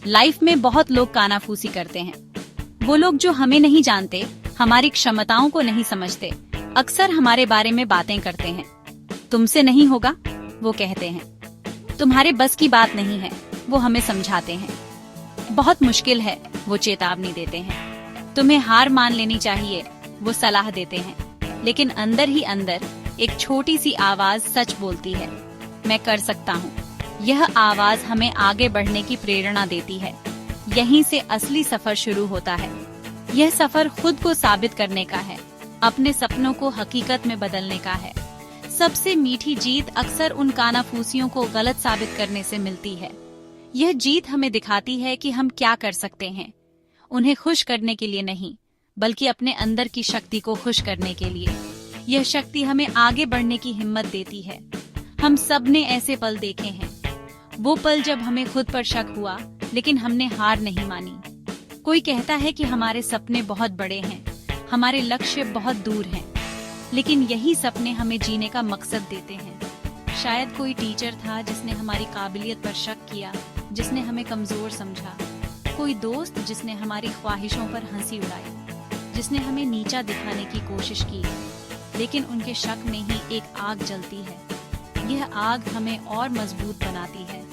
Life में बहुत लोग कानाफूसी करते हैं। वो लोग जो हमें नहीं जानते, हमारी क्षमताओं को नहीं समझते, अक्सर हमारे बारे में बातें करते हैं। तुमसे नहीं होगा, वो कहते हैं। तुम्हारे बस की बात नहीं है, वो हमें समझाते हैं। बहुत मुश्किल है, वो चेतावनी देते हैं। तुम्हें हार मान लेनी चाहिए, वो सलाह देते हैं। लेकिन अंदर ही अंदर एक छोटी सी आवाज सच बोलती है, मैं कर सकता हूँ। यह आवाज हमें आगे बढ़ने की प्रेरणा देती है। यहीं से असली सफर शुरू होता है। यह सफर खुद को साबित करने का है, अपने सपनों को हकीकत में बदलने का है। सबसे मीठी जीत अक्सर उन कानाफूसियों को गलत साबित करने से मिलती है। यह जीत हमें दिखाती है कि हम क्या कर सकते हैं, उन्हें खुश करने के लिए नहीं, बल्कि अपने अंदर की शक्ति को खुश करने के लिए। यह शक्ति हमें आगे बढ़ने की हिम्मत देती है। हम सब ने ऐसे पल देखे हैं, वो पल जब हमें खुद पर शक हुआ, लेकिन हमने हार नहीं मानी। कोई कहता है कि हमारे सपने बहुत बड़े हैं, हमारे लक्ष्य बहुत दूर हैं, लेकिन यही सपने हमें जीने का मकसद देते हैं। शायद कोई टीचर था जिसने हमारी काबिलियत पर शक किया, जिसने हमें कमजोर समझा। कोई दोस्त जिसने हमारी ख्वाहिशों पर हंसी उड़ाई, जिसने हमें नीचा दिखाने की कोशिश की। लेकिन उनके शक में ही एक आग जलती है। यह आग हमें और मजबूत बनाती है।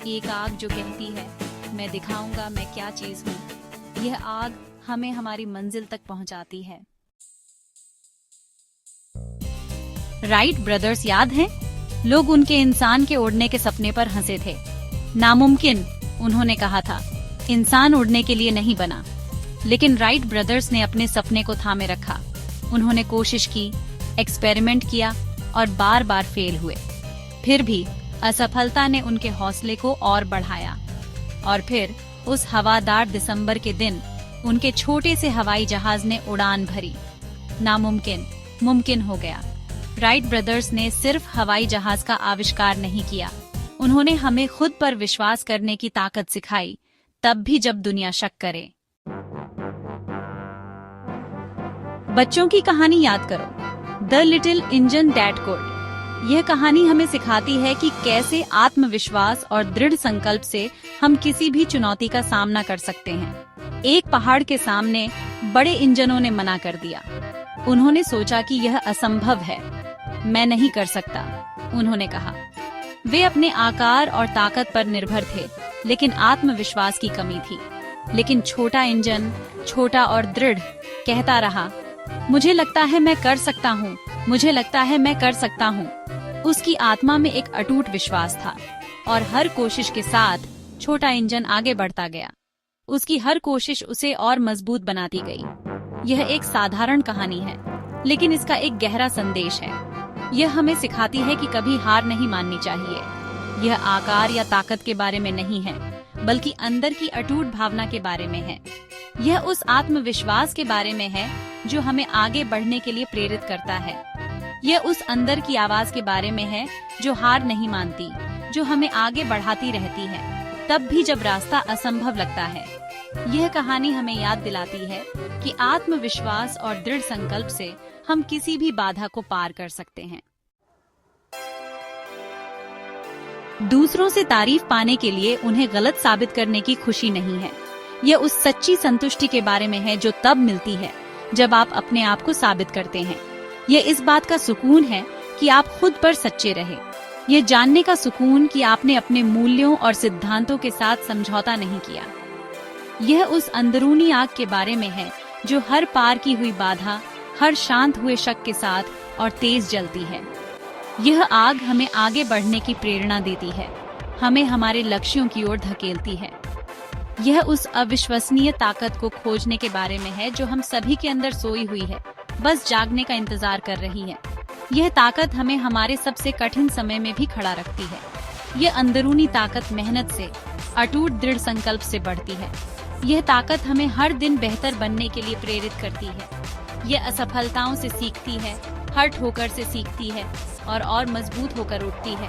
एक आग जो कहती है, मैं दिखाऊंगा मैं क्या चीज हूँ। यह आग हमें हमारी मंजिल तक पहुंचाती है। राइट ब्रदर्स याद हैं? लोग उनके इंसान के उड़ने के सपने पर हंसे थे। नामुमकिन, उन्होंने कहा था, इंसान उड़ने के लिए नहीं बना। लेकिन राइट ब्रदर्स ने अपने सपने को थामे रखा। उन्होंने कोशिश की, एक्सपेरिमेंट किया और बार बार फेल हुए। फिर भी असफलता ने उनके हौसले को और बढ़ाया। और फिर उस हवादार दिसंबर के दिन उनके छोटे से हवाई जहाज ने उड़ान भरी। नामुमकिन मुमकिन हो गया। राइट ब्रदर्स ने सिर्फ हवाई जहाज का आविष्कार नहीं किया, उन्होंने हमें खुद पर विश्वास करने की ताकत सिखाई, तब भी जब दुनिया शक करे। बच्चों की कहानी याद करो, the little engine that could. यह कहानी हमें सिखाती है कि कैसे आत्मविश्वास और दृढ़ संकल्प से हम किसी भी चुनौती का सामना कर सकते हैं। एक पहाड़ के सामने बड़े इंजनों ने मना कर दिया। उन्होंने सोचा कि यह असंभव है, मैं नहीं कर सकता, उन्होंने कहा। वे अपने आकार और ताकत पर निर्भर थे, लेकिन आत्मविश्वास की कमी थी। लेकिन छोटा इंजन, छोटा और दृढ़, कहता रहा, मुझे लगता है मैं कर सकता हूँ, मुझे लगता है मैं कर सकता हूँ। उसकी आत्मा में एक अटूट विश्वास था और हर कोशिश के साथ छोटा इंजन आगे बढ़ता गया। उसकी हर कोशिश उसे और मजबूत बनाती गई। यह एक साधारण कहानी है, लेकिन इसका एक गहरा संदेश है। यह हमें सिखाती है कि कभी हार नहीं माननी चाहिए। यह आकार या ताकत के बारे में नहीं है, बल्कि अंदर की अटूट भावना के बारे में है। यह उस आत्मविश्वास के बारे में है जो हमें आगे बढ़ने के लिए प्रेरित करता है। यह उस अंदर की आवाज के बारे में है जो हार नहीं मानती, जो हमें आगे बढ़ाती रहती है, तब भी जब रास्ता असंभव लगता है। यह कहानी हमें याद दिलाती है कि आत्मविश्वास और दृढ़ संकल्प से हम किसी भी बाधा को पार कर सकते हैं। दूसरों से तारीफ पाने के लिए उन्हें गलत साबित करने की खुशी नहीं है। यह उस सच्ची संतुष्टि के बारे में है जो तब मिलती है जब आप अपने आप को साबित करते हैं। यह इस बात का सुकून है कि आप खुद पर सच्चे रहे। यह जानने का सुकून कि आपने अपने मूल्यों और सिद्धांतों के साथ समझौता नहीं किया। यह उस अंदरूनी आग के बारे में है जो हर पार की हुई बाधा, हर शांत हुए शक के साथ और तेज जलती है। यह आग हमें आगे बढ़ने की प्रेरणा देती है, हमें हमारे लक्ष्यों की ओर धकेलती है। यह उस अविश्वसनीय ताकत को खोजने के बारे में है जो हम सभी के अंदर सोई हुई है, बस जागने का इंतजार कर रही है। यह ताकत हमें हमारे सबसे कठिन समय में भी खड़ा रखती है। यह अंदरूनी ताकत मेहनत से, अटूट दृढ़ संकल्प से बढ़ती है। यह ताकत हमें हर दिन बेहतर बनने के लिए प्रेरित करती है। यह असफलताओं से सीखती है, हर ठोकर से सीखती है और मजबूत होकर उठती है।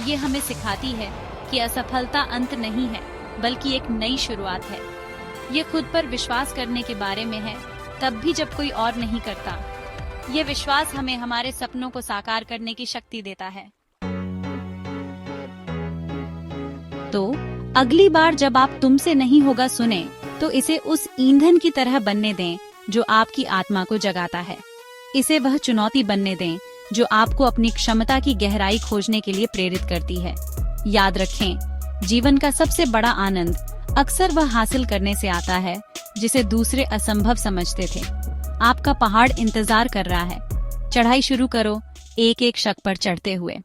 यह हमें सिखाती है कि असफलता अंत नहीं है, बल्कि एक नई शुरुआत है। यह खुद पर विश्वास करने के बारे में है, तब भी जब कोई और नहीं करता। यह विश्वास हमें हमारे सपनों को साकार करने की शक्ति देता है। तो अगली बार जब आप तुमसे नहीं होगा सुने, तो इसे उस ईंधन की तरह बनने दें जो आपकी आत्मा को जगाता है। इसे वह चुनौती बनने दें जो आपको अपनी क्षमता की गहराई खोजने के लिए प्रेरित करती है। याद रखें, जीवन का सबसे बड़ा आनंद अक्सर वह हासिल करने से आता है जिसे दूसरे असंभव समझते थे। आपका पहाड़ इंतजार कर रहा है। चढ़ाई शुरू करो, एक एक शक पर चढ़ते हुए।